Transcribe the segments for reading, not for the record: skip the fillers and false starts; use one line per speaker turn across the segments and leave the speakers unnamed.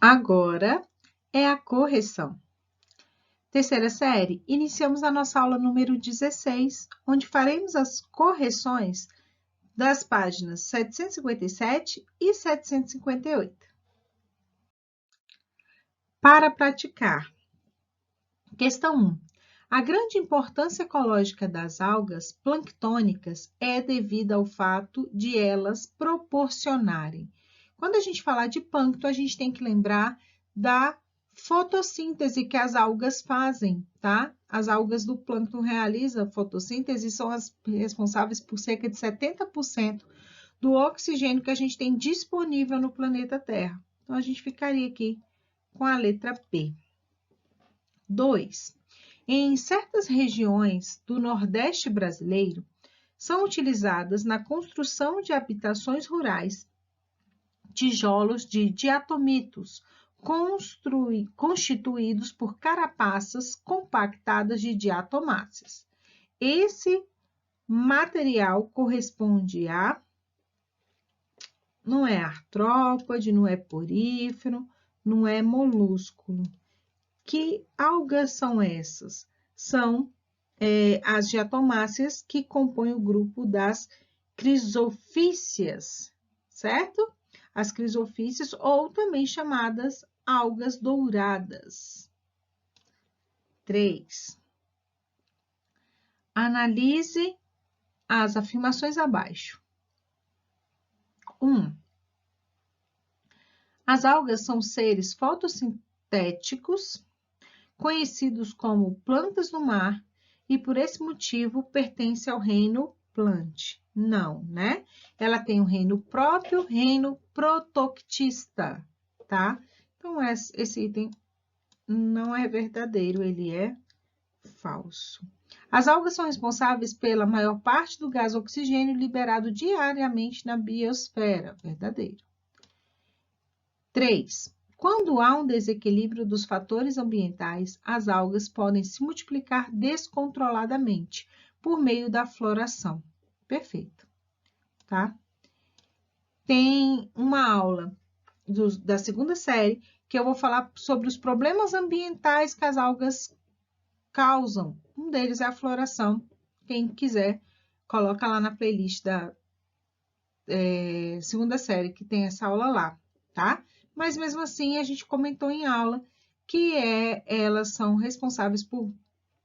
Agora é a correção. Terceira série, iniciamos a nossa aula número 16, onde faremos as correções das páginas 757 e 758. Para praticar. Questão 1. A grande importância ecológica das algas planctônicas é devida ao fato de elas proporcionarem. Quando a gente falar de plâncton, a gente tem que lembrar da fotossíntese que as algas fazem, tá? As algas do plâncton realizam fotossíntese e são as responsáveis por cerca de 70% do oxigênio que a gente tem disponível no planeta Terra. Então, a gente ficaria aqui com a letra P. 2. Em certas regiões do Nordeste brasileiro, são utilizadas na construção de habitações rurais tijolos de diatomitos, constituídos por carapaças compactadas de diatomáceas. Esse material corresponde a... não é artrópode, não é porífero, não é molúsculo. Que algas são essas? São as diatomáceas que compõem o grupo das crisofícias, certo? As crisofícias, ou também chamadas algas douradas. 3. Analise as afirmações abaixo. 1. As algas são seres fotossintéticos, conhecidos como plantas do mar, e por esse motivo pertence ao reino Plant. Não, né? Ela tem um reino próprio, reino protoctista, tá? Então, esse item não é verdadeiro, ele é falso. As algas são responsáveis pela maior parte do gás oxigênio liberado diariamente na biosfera. Verdadeiro. 3. Quando há um desequilíbrio dos fatores ambientais, as algas podem se multiplicar descontroladamente por meio da floração. Perfeito, tá? Tem uma aula da segunda série que eu vou falar sobre os problemas ambientais que as algas causam. Um deles é a floração. Quem quiser, coloca lá na playlist da segunda série, que tem essa aula lá, tá? Mas mesmo assim, a gente comentou em aula que elas são responsáveis por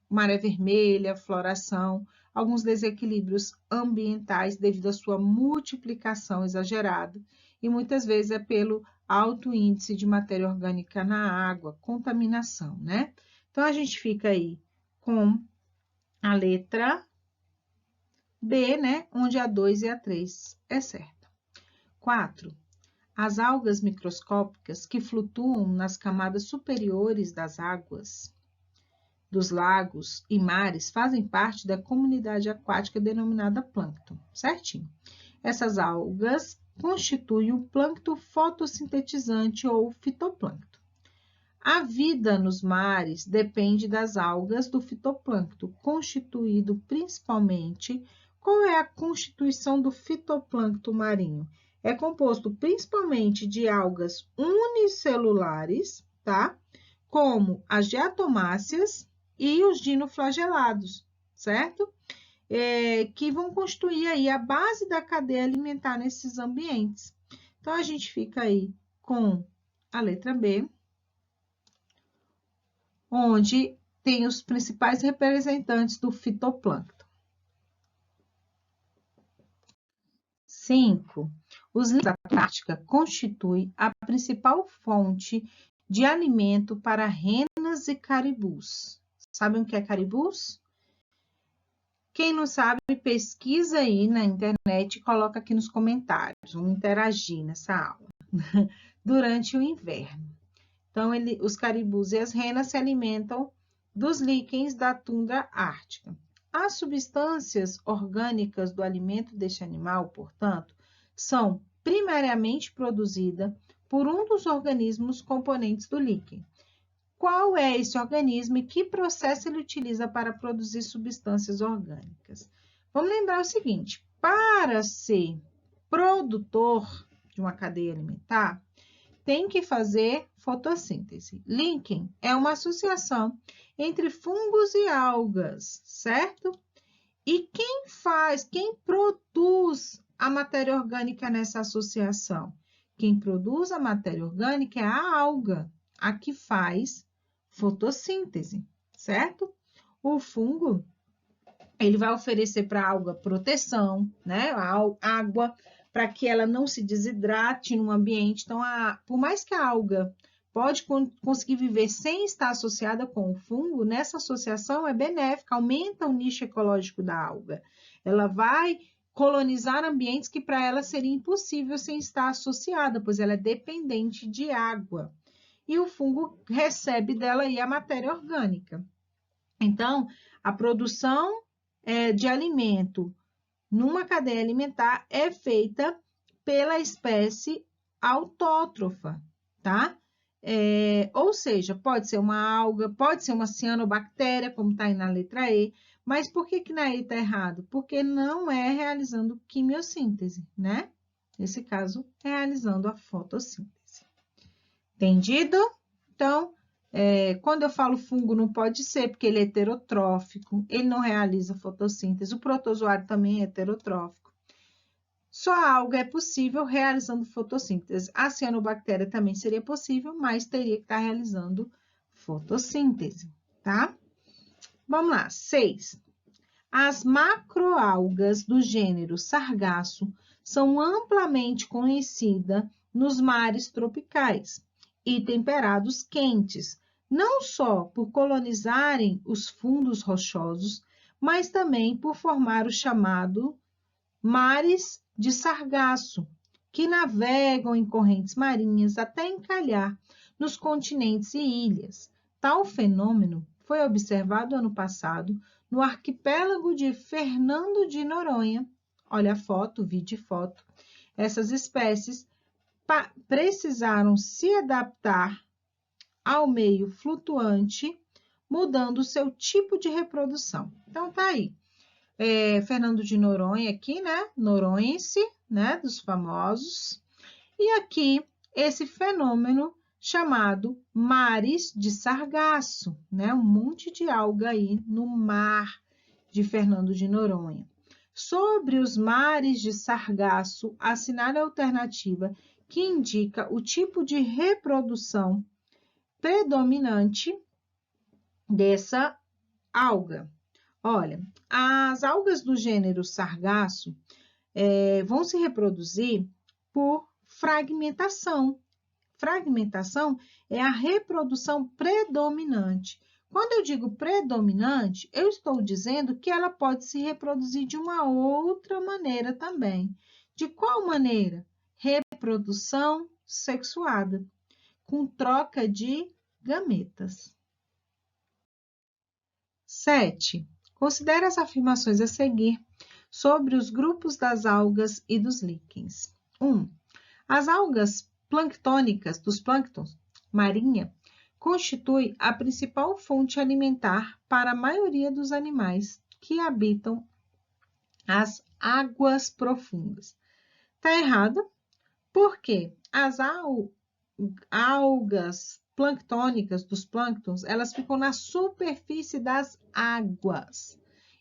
maré vermelha, floração, alguns desequilíbrios ambientais devido à sua multiplicação exagerada e muitas vezes é pelo alto índice de matéria orgânica na água, contaminação, né? Então, a gente fica aí com a letra B, né? Onde a 2 e a 3 é certa. 4. As algas microscópicas que flutuam nas camadas superiores das águas dos lagos e mares fazem parte da comunidade aquática denominada plâncton, certinho? Essas algas constituem o plâncton fotossintetizante ou fitoplâncton. A vida nos mares depende das algas do fitoplâncton, constituído principalmente... Qual é a constituição do fitoplâncton marinho? É composto principalmente de algas unicelulares, tá? Como as diatomáceas e os dinoflagelados, certo? Que vão constituir aí a base da cadeia alimentar nesses ambientes. Então, a gente fica aí com a letra B, onde tem os principais representantes do fitoplâncton. 5. Os líquens da Antártica constituem a principal fonte de alimento para renas e caribus. Sabem o que é caribus? Quem não sabe, pesquisa aí na internet e coloca aqui nos comentários. Vamos interagir nessa aula. Durante o inverno. Então, os caribus e as renas se alimentam dos líquens da tundra ártica. As substâncias orgânicas do alimento deste animal, portanto, são primariamente produzidas por um dos organismos componentes do líquen. Qual é esse organismo e que processo ele utiliza para produzir substâncias orgânicas? Vamos lembrar o seguinte, para ser produtor de uma cadeia alimentar, tem que fazer fotossíntese. Líquen é uma associação entre fungos e algas, certo? E quem produz a matéria orgânica nessa associação? Quem produz a matéria orgânica é a alga, a que faz fotossíntese, certo? O fungo, ele vai oferecer para a alga proteção, né? Água, para que ela não se desidrate no ambiente. Então, por mais que a alga pode conseguir viver sem estar associada com o fungo, nessa associação é benéfica, aumenta o nicho ecológico da alga. Ela vai colonizar ambientes que para ela seria impossível sem estar associada, pois ela é dependente de água. E o fungo recebe dela aí a matéria orgânica. Então, a produção de alimento numa cadeia alimentar é feita pela espécie autótrofa, tá? Ou seja, pode ser uma alga, pode ser uma cianobactéria, como está aí na letra E, mas por que na E está errado? Porque não é realizando quimiossíntese, né? Nesse caso, é realizando a fotossíntese. Entendido? Então, quando eu falo fungo, não pode ser, porque ele é heterotrófico, ele não realiza fotossíntese, o protozoário também é heterotrófico. Só a alga é possível realizando fotossíntese. A cianobactéria também seria possível, mas teria que estar realizando fotossíntese, tá? Vamos lá, 6. As macroalgas do gênero Sargasso são amplamente conhecidas nos mares tropicais e temperados quentes, não só por colonizarem os fundos rochosos, mas também por formar o chamado mares de sargaço, que navegam em correntes marinhas até encalhar nos continentes e ilhas. Tal fenômeno foi observado ano passado no arquipélago de Fernando de Noronha. Olha a foto, vídeo e foto. Essas espécies precisaram se adaptar ao meio flutuante, mudando seu tipo de reprodução. Então, tá aí. Fernando de Noronha aqui, né? Noronhense, né? Dos famosos. E aqui, esse fenômeno chamado mares de sargaço, né? Um monte de alga aí no mar de Fernando de Noronha. Sobre os mares de sargaço, assinale a alternativa que indica o tipo de reprodução predominante dessa alga. Olha, as algas do gênero sargasso vão se reproduzir por fragmentação. Fragmentação é a reprodução predominante. Quando eu digo predominante, eu estou dizendo que ela pode se reproduzir de uma outra maneira também. De qual maneira? Reprodução sexuada, com troca de gametas. 7. Considere as afirmações a seguir sobre os grupos das algas e dos líquens. 1. As algas planctônicas, dos plânctons marinha, constituem a principal fonte alimentar para a maioria dos animais que habitam as águas profundas. Está errado? Porque as algas planctônicas, dos plânctons, elas ficam na superfície das águas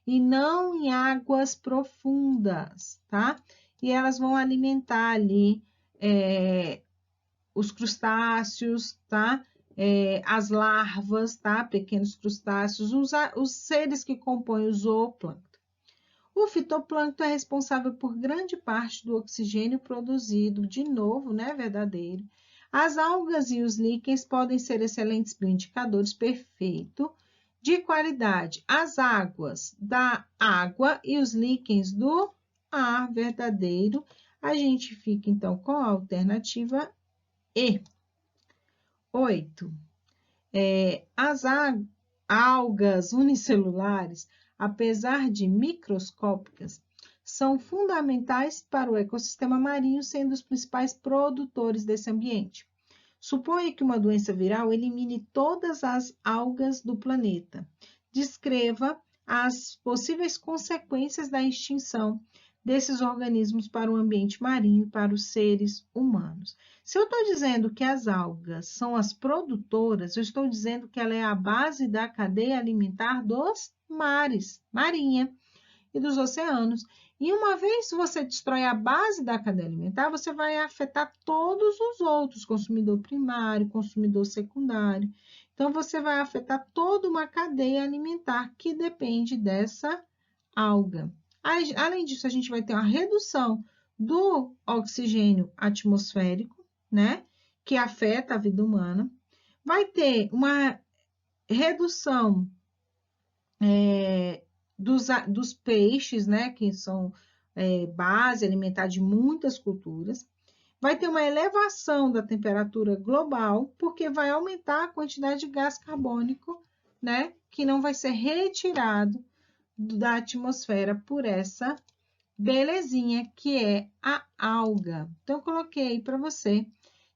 e não em águas profundas, tá? E elas vão alimentar ali os crustáceos, tá? As larvas, tá? Pequenos crustáceos, os seres que compõem o zooplâncton. O fitoplâncton é responsável por grande parte do oxigênio produzido, de novo, né? Verdadeiro. As algas e os líquens podem ser excelentes bioindicadores, perfeito, de qualidade. As águas da água e os líquens do ar, verdadeiro. A gente fica, então, com a alternativa E. 8. As algas unicelulares, apesar de microscópicas, são fundamentais para o ecossistema marinho, sendo os principais produtores desse ambiente. Suponha que uma doença viral elimine todas as algas do planeta. Descreva as possíveis consequências da extinção desses organismos para o ambiente marinho e para os seres humanos. Se eu estou dizendo que as algas são as produtoras, eu estou dizendo que ela é a base da cadeia alimentar dos mares, marinha, e dos oceanos. E uma vez que você destrói a base da cadeia alimentar, você vai afetar todos os outros, consumidor primário, consumidor secundário. Então, você vai afetar toda uma cadeia alimentar que depende dessa alga. Além disso, a gente vai ter uma redução do oxigênio atmosférico, né? Que afeta a vida humana. Vai ter uma redução dos peixes, né? Que são base alimentar de muitas culturas. Vai ter uma elevação da temperatura global, porque vai aumentar a quantidade de gás carbônico, né? Que não vai ser retirado da atmosfera por essa belezinha que é a alga. Então, eu coloquei para você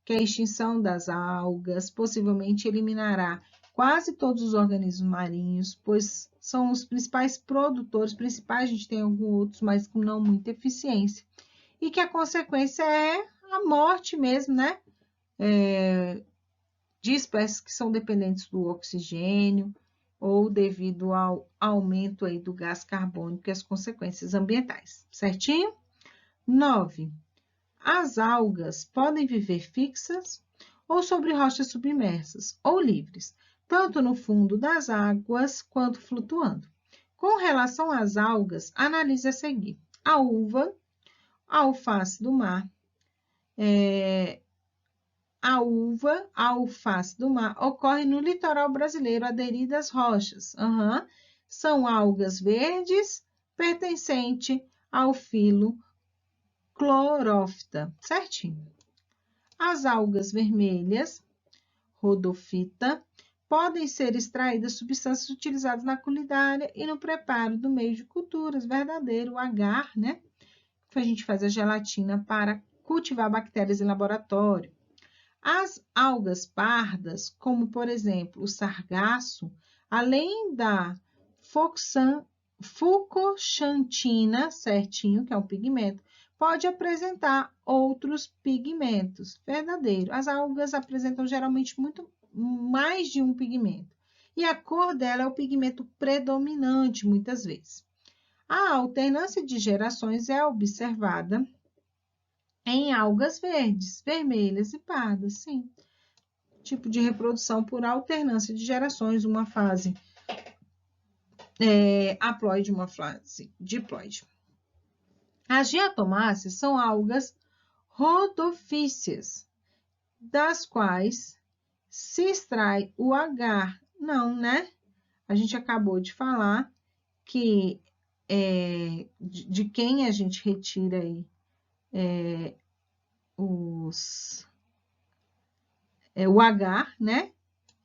que a extinção das algas possivelmente eliminará quase todos os organismos marinhos, pois são os principais produtores, a gente tem alguns outros, mas com não muita eficiência, e que a consequência é a morte mesmo, né? De espécies que são dependentes do oxigênio, ou devido ao aumento aí do gás carbônico e as consequências ambientais, certinho? 9. As algas podem viver fixas ou sobre rochas submersas ou livres, tanto no fundo das águas quanto flutuando. Com relação às algas, analise a seguir. A uva, a alface do mar, a alface do mar ocorre no litoral brasileiro aderida às rochas. São algas verdes pertencente ao filo Chlorophyta, certinho. As algas vermelhas, Rhodophyta, podem ser extraídas substâncias utilizadas na culinária e no preparo do meio de culturas, verdadeiro, o agar, né? Que a gente faz a gelatina para cultivar bactérias em laboratório. As algas pardas, como por exemplo o sargaço, além da fucoxantina, certinho, que é um pigmento, pode apresentar outros pigmentos, verdadeiro. As algas apresentam geralmente muito mais de um pigmento. E a cor dela é o pigmento predominante, muitas vezes. A alternância de gerações é observada em algas verdes, vermelhas e pardas, sim. Tipo de reprodução por alternância de gerações, uma fase haploide, uma fase diploide. As diatomáceas são algas rodofícias, das quais se extrai o agar. Não, né? A gente acabou de falar que de quem a gente retira aí o agar, né?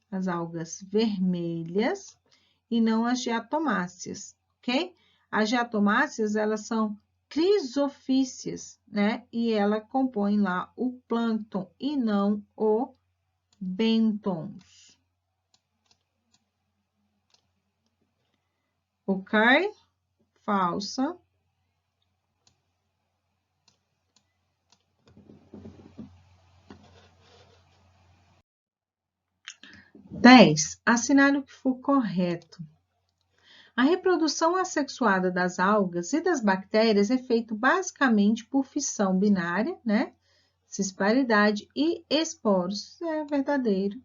As algas vermelhas e não as diatomáceas, ok? As diatomáceas, elas são crisofícias, né? E ela compõe lá o plâncton e não o bentons. Ok? Falsa. 10. Assinale o que for correto. A reprodução assexuada das algas e das bactérias é feita basicamente por fissão binária, né? Cisparidade e esporos. É verdadeiro.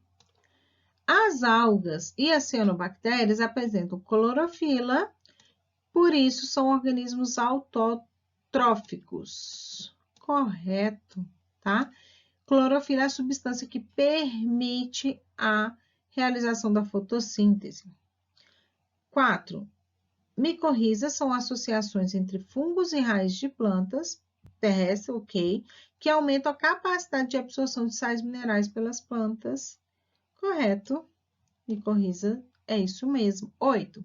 As algas e as cianobactérias apresentam clorofila, por isso são organismos autotróficos. Correto, tá? Clorofila é a substância que permite a realização da fotossíntese. 4. Micorrizas são associações entre fungos e raízes de plantas terrestres, ok, que aumentam a capacidade de absorção de sais minerais pelas plantas. Correto. Micorriza é isso mesmo. 8.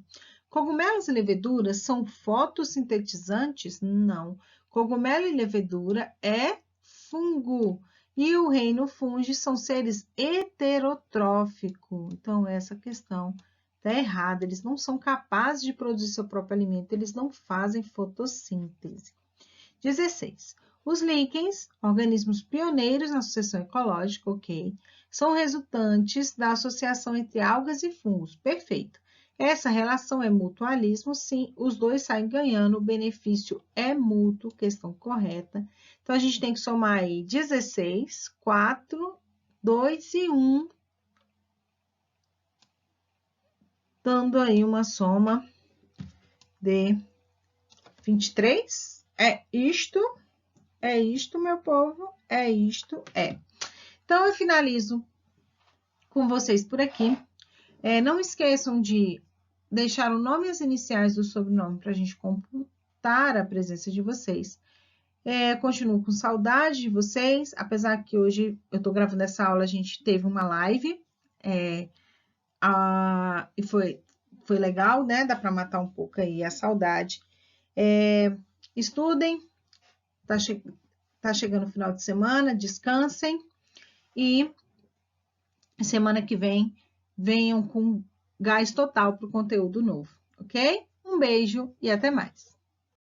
Cogumelos e leveduras são fotossintetizantes? Não. Cogumelo e levedura é fungo. E o reino fungi são seres heterotróficos. Então, essa questão está errada. Eles não são capazes de produzir seu próprio alimento. Eles não fazem fotossíntese. 16. Os líquens, organismos pioneiros na sucessão ecológica, ok, são resultantes da associação entre algas e fungos. Perfeito. Essa relação é mutualismo, sim, os dois saem ganhando, o benefício é mútuo, questão correta. Então, a gente tem que somar aí 16, 4, 2 e 1, dando aí uma soma de 23. É isto, meu povo, é isto, é. Então, eu finalizo com vocês por aqui. Não esqueçam de deixar o nome e as iniciais do sobrenome para a gente computar a presença de vocês. Continuo com saudade de vocês, apesar que hoje eu estou gravando essa aula, a gente teve uma live, e foi legal, né? Dá para matar um pouco aí a saudade. Estudem, tá chegando o final de semana, descansem e semana que vem venham com gás total para o conteúdo novo, ok? Um beijo e até mais!